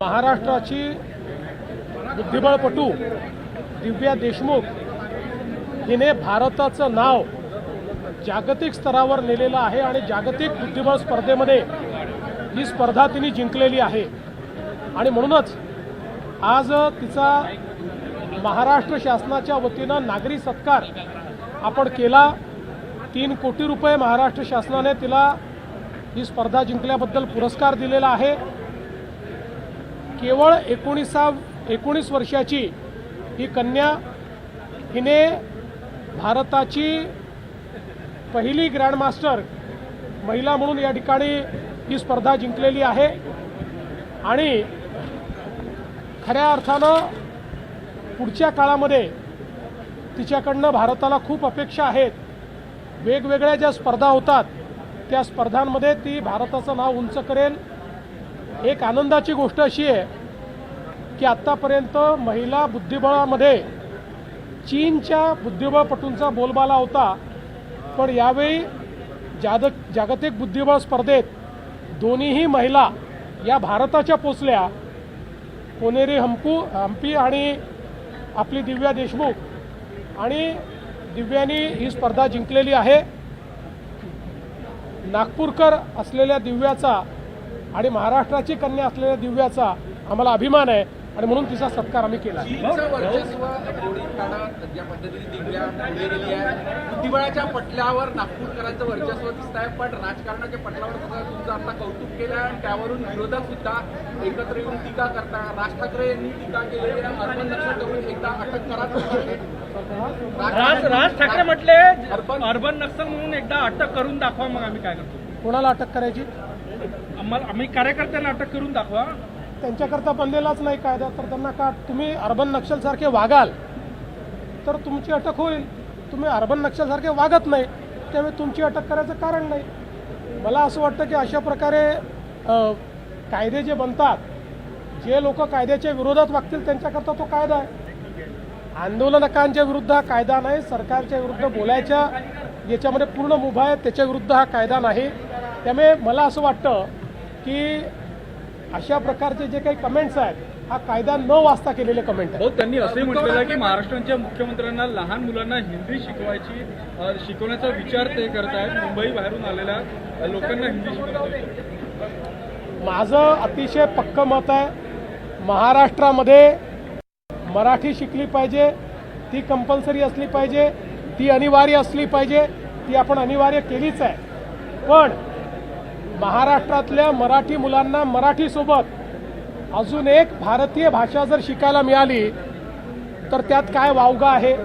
महाराष्ट्राची बुद्धिबळपटू दिव्या देशमुख हिने भारताचं नाव जागतिक स्तरावर नेलेलं आहे आणि जागतिक बुद्धिबळ स्पर्धेमध्ये ही स्पर्धा तिने जिंकलेली आहे। आणि म्हणूनच आज तिचा महाराष्ट्र शासनाच्या वतीनं नागरी सत्कार आपण केला। 3 कोटी रुपये महाराष्ट्र शासनाने तिला ही स्पर्धा जिंकल्याबद्दल पुरस्कार दिलेला आहे। केवळ 19 वर्षाची ही कन्या हिने भारताची पहिली ग्रँडमास्टर महिला म्हणून या ठिकाणी ही स्पर्धा जिंकलेली आहे। आणि खऱ्या अर्थानं पुढच्या काळामध्ये तिच्याकडनं भारताला खूप अपेक्षा आहेत। वेगवेगळ्या ज्या स्पर्धा होतात त्या स्पर्धांमध्ये ती भारताचं नाव उंच करेल। एक आनंदाची गोष्ट अशी आहे की आत्तापर्यंत महिला बुद्धिबळामध्ये चीनच्या बुद्धिबळपटूंचा बोलबाला होता, पण यावेळी जागतिक बुद्धिबळ स्पर्धेत दोन्हीही महिला या भारताच्या पोचल्या। कोनेरी हम्पी आणि आपली दिव्या देशमुख, आणि दिव्यानी ही स्पर्धा जिंकलेली आहे। नागपूरकर असलेल्या दिव्याचा आणि महाराष्ट्राची कन्या असलेल्या दिव्याचा आम्हाला अभिमान आहे आणि म्हणून तिचा सत्कार आम्ही केला। ज्या पद्धतीने दिव्या पुढे गेली आहे, बुद्धिबळाच्या पटलावर नागपूरकरांचं वर्चस्व दिसत आहे, पण राजकारणाच्या पटलावर सुद्धा तुमचं आता कौतुक केलं आहे आणि त्यावरून विरोधक सुद्धा एकत्र येऊन टीका करतात। राज ठाकरे यांनी टीका केलेली आहे, अर्बन नक्षल करून एकदा अटक करा। राज ठाकरे म्हटले अर्बन नक्षल म्हणून एकदा अटक करून दाखवा, मग आम्ही काय करतो। कोणाला अटक करायची? आम्ही कार्यकर्त्यांना अटक करून दाखवा। त्यांच्याकरता बनलेलाच नाही कायदा, तर त्यांना का तुम्ही अर्बन नक्षलसारखे वागाल तर तुमची अटक होईल। तुम्ही अर्बन नक्षलसारखे वागत नाही त्यामुळे तुमची अटक करायचं कारण नाही। मला असं वाटतं की अशा प्रकारे कायदे जे बनतात, जे लोक कायद्याच्या विरोधात वागतील त्यांच्याकरता तो कायदा आहे। आंदोलनकांच्या विरुद्ध हा कायदा नाही, सरकारच्या विरुद्ध बोलायच्या याच्यामध्ये पूर्ण मुभा आहे, त्याच्या विरुद्ध हा कायदा नाही। त्यामुळे मला असं वाटतं की अशा प्रकारचे जे काही कमेंट्स आहेत हा कायदा न वाचता केलेले कमेंट आहेत। त्यांनी असंही म्हटलेलं की महाराष्ट्राच्या मुख्यमंत्र्यांना लहान मुलांना हिंदी शिकवण्याचा विचार ते करत आहेत। मुंबई बाहेरून आलेल्या लोकांना हिंदी शिकवण्याचा माझं अतिशय पक्कं मत आहे, महाराष्ट्रामध्ये मराठी शिकली पाहिजे, ती कंपल्सरी असली पाहिजे, ती अनिवार्य असली पाहिजे, ती आपण अनिवार्य केलीच आहे। पण महाराष्ट्रातल्या मराठी मुलांना मराठीसोबत अजून एक भारतीय भाषा जर शिकायला मिळाली तर त्यात काय वावगा आहे?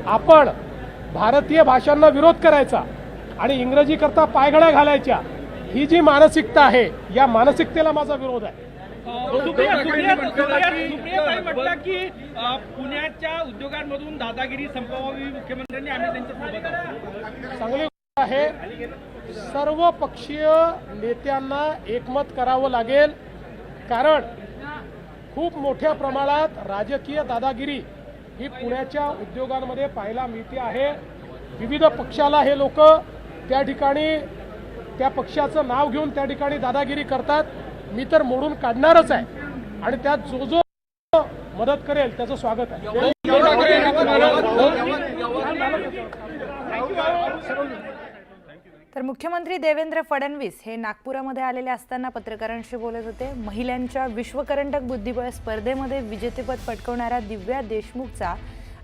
आपण भारतीय भाषांना विरोध करायचा आणि इंग्रजीकरता पायघड्या घालायच्या, ही जी मानसिकता आहे या मानसिकतेला माझा विरोध आहे। म्हटलं की पुण्याच्या उद्योगांमधून दादागिरी संपवावी मुख्यमंत्र्यांनी, आम्ही त्यांच्यासोबत आहोत। चांगली गोष्ट आहे। सर्व पक्षीय नेत्यांना एकमत करावं लागेल, कारण खूप मोठ्या प्रमाणात राजकीय दादागिरी ही पुण्याच्या उद्योगांमध्ये पाहायला मिळते आहे। विविध पक्षाला हे लोक त्या ठिकाणी त्या पक्षाचं नाव घेऊन त्या ठिकाणी दादागिरी करतात। मी तर मोडून काढणारच आहे आणि त्यात जो मदत करेल त्याचं स्वागत आहे। तर मुख्यमंत्री देवेंद्र फडणवीस हे नागपुरामध्ये आलेले असताना पत्रकारांशी बोलत होते। महिलांच्या विश्वकरंडक बुद्धिबळ स्पर्धेमध्ये विजेतेपद पटकावणाऱ्या दिव्या देशमुखचा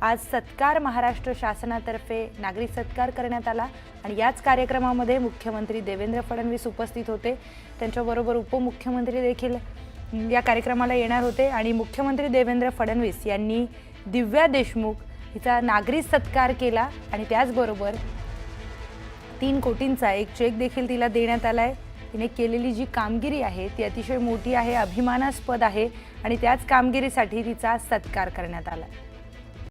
आज सत्कार महाराष्ट्र शासनातर्फे नागरी सत्कार करण्यात आला आणि याच कार्यक्रमामध्ये मुख्यमंत्री देवेंद्र फडणवीस उपस्थित होते। त्यांच्याबरोबर उपमुख्यमंत्री देखील या कार्यक्रमाला येणार होते आणि मुख्यमंत्री देवेंद्र फडणवीस यांनी दिव्या देशमुख हिचा नागरी सत्कार केला आणि त्याचबरोबर 3 कोटींचा एक चेक देखील तिला देण्यात आला आहे। तिने केलेली जी कामगिरी आहे ती अतिशय मोठी आहे, अभिमानास्पद आहे आणि त्याच कामगिरीसाठी तिचा सत्कार करण्यात आला।